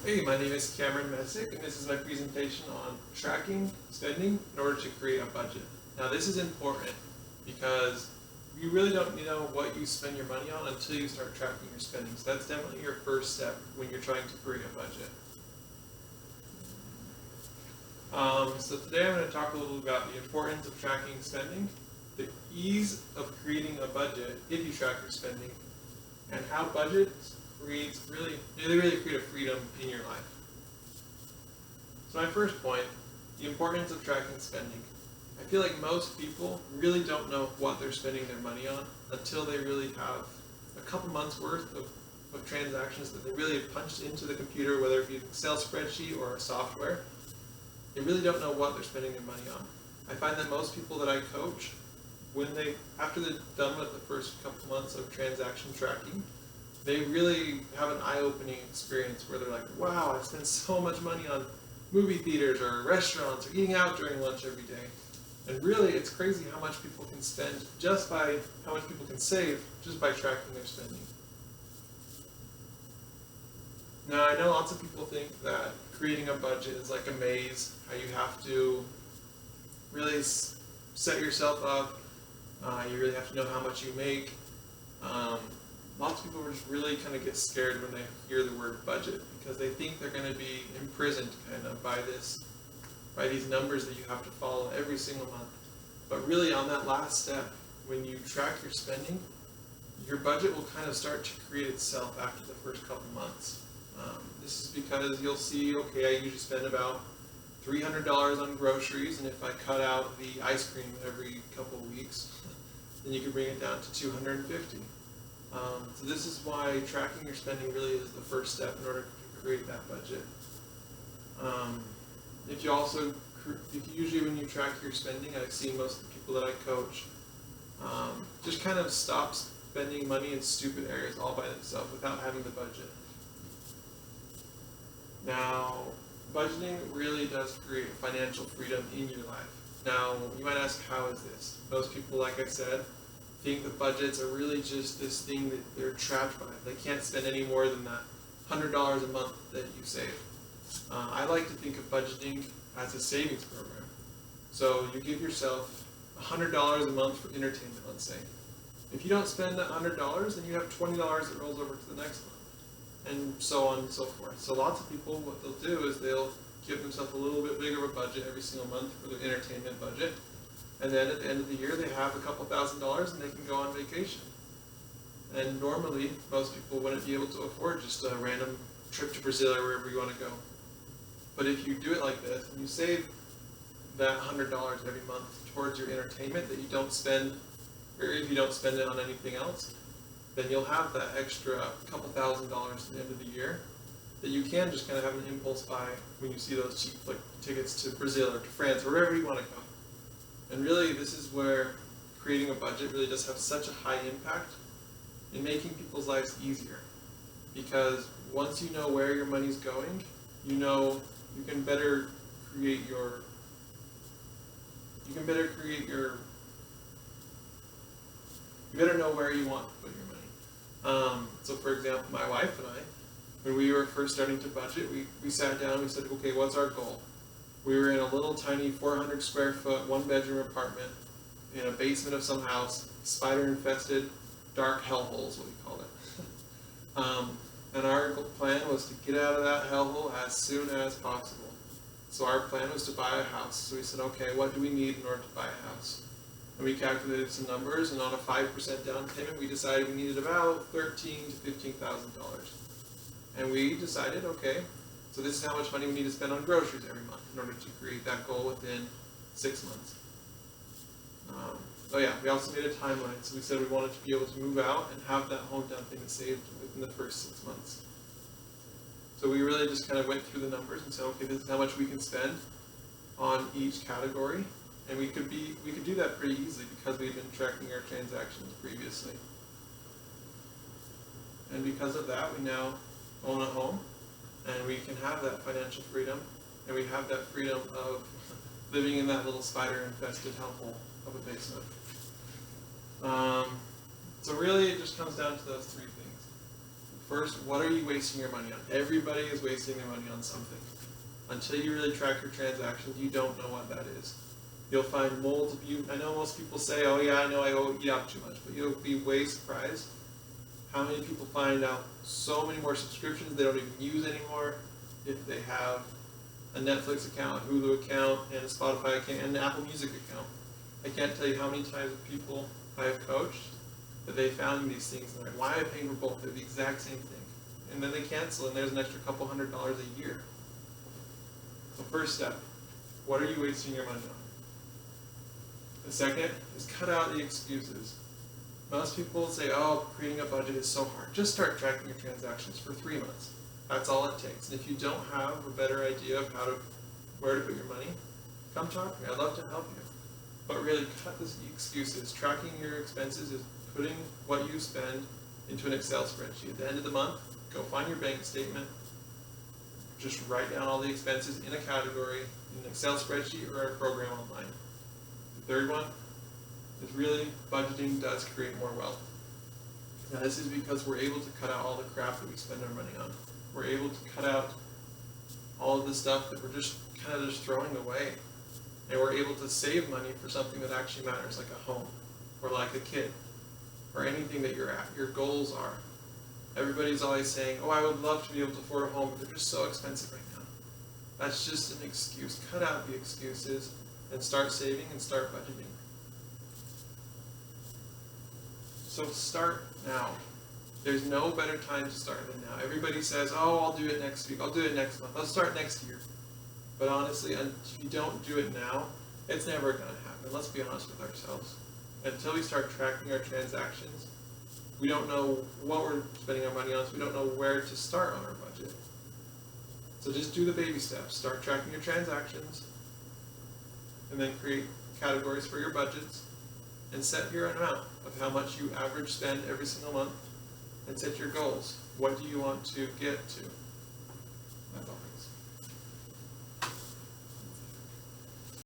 Hey, my name is Cameron Messick, and this is my presentation on tracking spending in order to create a budget. Now, this is important because you really don't know what you spend your money on until you start tracking your spending. So that's definitely your first step when you're trying to create a budget. So today I'm going to talk a little about the importance of tracking spending, the ease of creating a budget if you track your spending, and how budgets really create a freedom in your life. So my first point, the importance of tracking spending. I feel like most people really don't know what they're spending their money on until they really have a couple months worth of transactions that they really have punched into the computer, whether it be an Excel spreadsheet or a software. They really don't know what they're spending their money on. I find that most people that I coach, after they're done with the first couple months of transaction tracking, they really have an eye-opening experience where they're like, wow, I spent so much money on movie theaters or restaurants or eating out during lunch every day. And really, it's crazy how much people can spend how much people can save just by tracking their spending. Now, I know lots of people think that creating a budget is like a maze, how you have to really set yourself up, you really have to know how much you make. Lots of people just really kind of get scared when they hear the word budget because they think they're going to be imprisoned kind of by these numbers that you have to follow every single month. But really on that last step, when you track your spending, your budget will kind of start to create itself after the first couple months. This is because you'll see, okay, I usually spend about $300 on groceries, and if I cut out the ice cream every couple of weeks, then you can bring it down to $250. So this is why tracking your spending really is the first step in order to create that budget. Usually when you track your spending, I've seen most of the people that I coach just kind of stop spending money in stupid areas all by themselves without having the budget. Now, budgeting really does create financial freedom in your life. Now, you might ask, how is this? Most people, like I said, think that budgets are really just this thing that they're trapped by. They can't spend any more than that $100 a month that you save. I like to think of budgeting as a savings program. So you give yourself $100 a month for entertainment, let's say. If you don't spend that $100, then you have $20 that rolls over to the next month, and so on and so forth. So lots of people, what they'll do is they'll give themselves a little bit bigger of a budget every single month for their entertainment budget. And then at the end of the year, they have a couple $1,000s and they can go on vacation. And normally, most people wouldn't be able to afford just a random trip to Brazil or wherever you want to go. But if you do it like this, and you save that $100 every month towards your entertainment that you don't spend, or if you don't spend it on anything else, then you'll have that extra couple $1,000s at the end of the year that you can just kind of have an impulse buy when you see those cheap tickets to Brazil or to France or wherever you want to go. And really, this is where creating a budget really does have such a high impact in making people's lives easier. Because once you know where your money's going, you can better create your you better know where you want to put your money. So for example, my wife and I, when we were first starting to budget, we sat down and we said, okay, what's our goal? We were in a little tiny 400 square foot, 1-bedroom apartment in a basement of some house, spider-infested, dark hellhole is what we called it. And our plan was to get out of that hellhole as soon as possible. So our plan was to buy a house. So we said, okay, what do we need in order to buy a house? And we calculated some numbers, and on a 5% down payment, we decided we needed about $13,000 to $15,000. And we decided, okay, so this is how much money we need to spend on groceries every month in order to create that goal within 6 months. We also made a timeline. So we said we wanted to be able to move out and have that home down payment saved within the first 6 months. So we really just kind of went through the numbers and said, okay, this is how much we can spend on each category. And we could do that pretty easily because we've been tracking our transactions previously. And because of that, we now own a home, and we can have that financial freedom, and we have that freedom of living in that little spider-infested hellhole of a basement. So really, it just comes down to those three things. First, what are you wasting your money on? Everybody is wasting their money on something. Until you really track your transactions, you don't know what that is. You'll find I know most people say, oh yeah, I know I eat up too much, but you'll be way surprised how many people find out so many more subscriptions they don't even use anymore. If they have a Netflix account, a Hulu account, and a Spotify account, and an Apple Music account. I can't tell you how many times people I have coached that they found these things and they're like, why am I paying for both? They're the exact same thing. And then they cancel and there's an extra couple $100s a year. So first step, what are you wasting your money on? The second is cut out the excuses. Most people say, oh, creating a budget is so hard. Just start tracking your transactions for 3 months. That's all it takes. And if you don't have a better idea of where to put your money, come talk to me. I'd love to help you. But really cut the excuses. Tracking your expenses is putting what you spend into an Excel spreadsheet. At the end of the month, go find your bank statement. Just write down all the expenses in a category, in an Excel spreadsheet or a program online. The third one is really budgeting does create more wealth. Now this is because we're able to cut out all the crap that we spend our money on. We're able to cut out all of the stuff that we're just kind of just throwing away. And we're able to save money for something that actually matters, like a home, or like a kid, or anything that your goals are. Everybody's always saying, oh, I would love to be able to afford a home, but they're just so expensive right now. That's just an excuse. Cut out the excuses and start saving and start budgeting. So start now. There's no better time to start than now. Everybody says, oh, I'll do it next week, I'll do it next month, I'll start next year. But honestly, if you don't do it now, it's never going to happen. Let's be honest with ourselves. Until we start tracking our transactions, we don't know what we're spending our money on, so we don't know where to start on our budget. So just do the baby steps. Start tracking your transactions, and then create categories for your budgets, and set your amount of how much you average spend every single month, and set your goals. What do you want to get to? That's all. Thanks.